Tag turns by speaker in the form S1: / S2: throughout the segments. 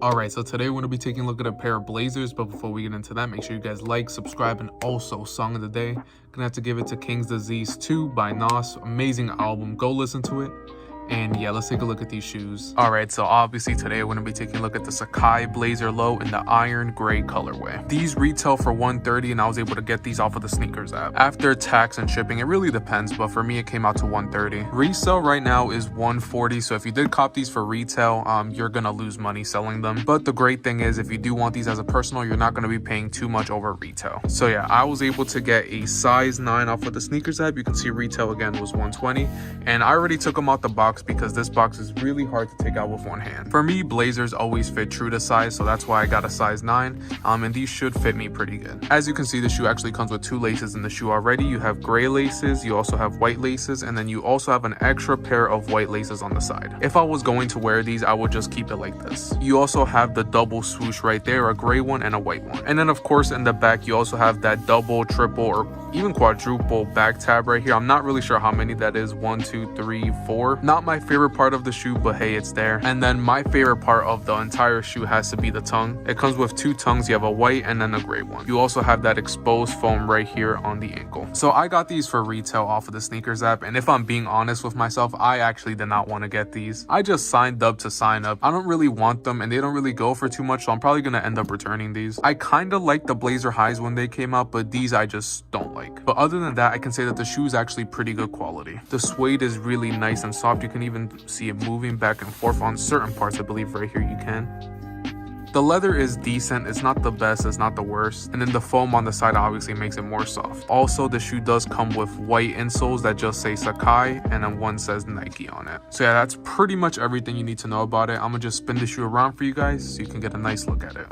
S1: Alright, so today we're going to be taking a look at a pair of blazers, but before we get into that, make sure you guys like, subscribe, and also song of the day. Gonna have to give it to King's Disease 2 by Nas. Amazing album, go listen to it. And yeah, let's take a look at these shoes. Alright, so obviously today we're going to be taking a look at the Sacai Blazer Low in the iron gray colorway. These retail for $130 and I was able to get these off of the sneakers app. After tax and shipping, it really depends, but for me it came out to $130. Resale right now is $140, so if you did cop these for retail, you're gonna lose money selling them. But the great thing is if you do want these as a personal, you're not gonna be paying too much over retail. So yeah, I was able to get a size 9 off of the sneakers app. You can see retail again was $120, and I already took them out the box because this box is really hard to take out with one hand. For me, blazers always fit true to size, so that's why I got a size 9, and these should fit me pretty good. As you can see, the shoe actually comes with 2 laces in the shoe already. You have gray laces, you also have white laces, and then you also have an extra pair of white laces on the side. If I was going to wear these, I would just keep it like this. You also have the double swoosh right there, a gray one and a white one. And then of course in the back, you also have that double, triple, or even quadruple back tab right here. I'm not really sure how many that is. 1, 2, 3, 4. Not my favorite part of the shoe, but hey, it's there. And then my favorite part of the entire shoe has to be the tongue. It comes with 2 tongues. You have a white and then a gray one. You also have that exposed foam right here on the ankle. So I got these for retail off of the sneakers app, and if I'm being honest with myself, I actually did not want to get these. I just signed up to sign up. I don't really want them and they don't really go for too much, so I'm probably gonna end up returning these. I kind of like the Blazer highs when they came out, but these I just don't like. But other than that, I can say that the shoe is actually pretty good quality. The suede is really nice and soft. You can even see it moving back and forth on certain parts. I believe right here you can. The leather is decent. It's not the best, it's not the worst. And then the foam on the side obviously makes it more soft. Also, the shoe does come with white insoles that just say Sacai, and then one says Nike on it. So yeah, that's pretty much everything you need to know about it. I'm gonna just spin the shoe around for you guys so you can get a nice look at it.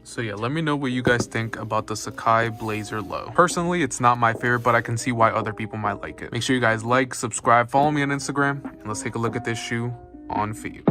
S1: So yeah, let me know what you guys think about the Sacai Blazer Low. Personally, it's not my favorite, but I can see why other people might like it. Make sure you guys like, subscribe, follow me on Instagram, and let's take a look at this shoe on feet.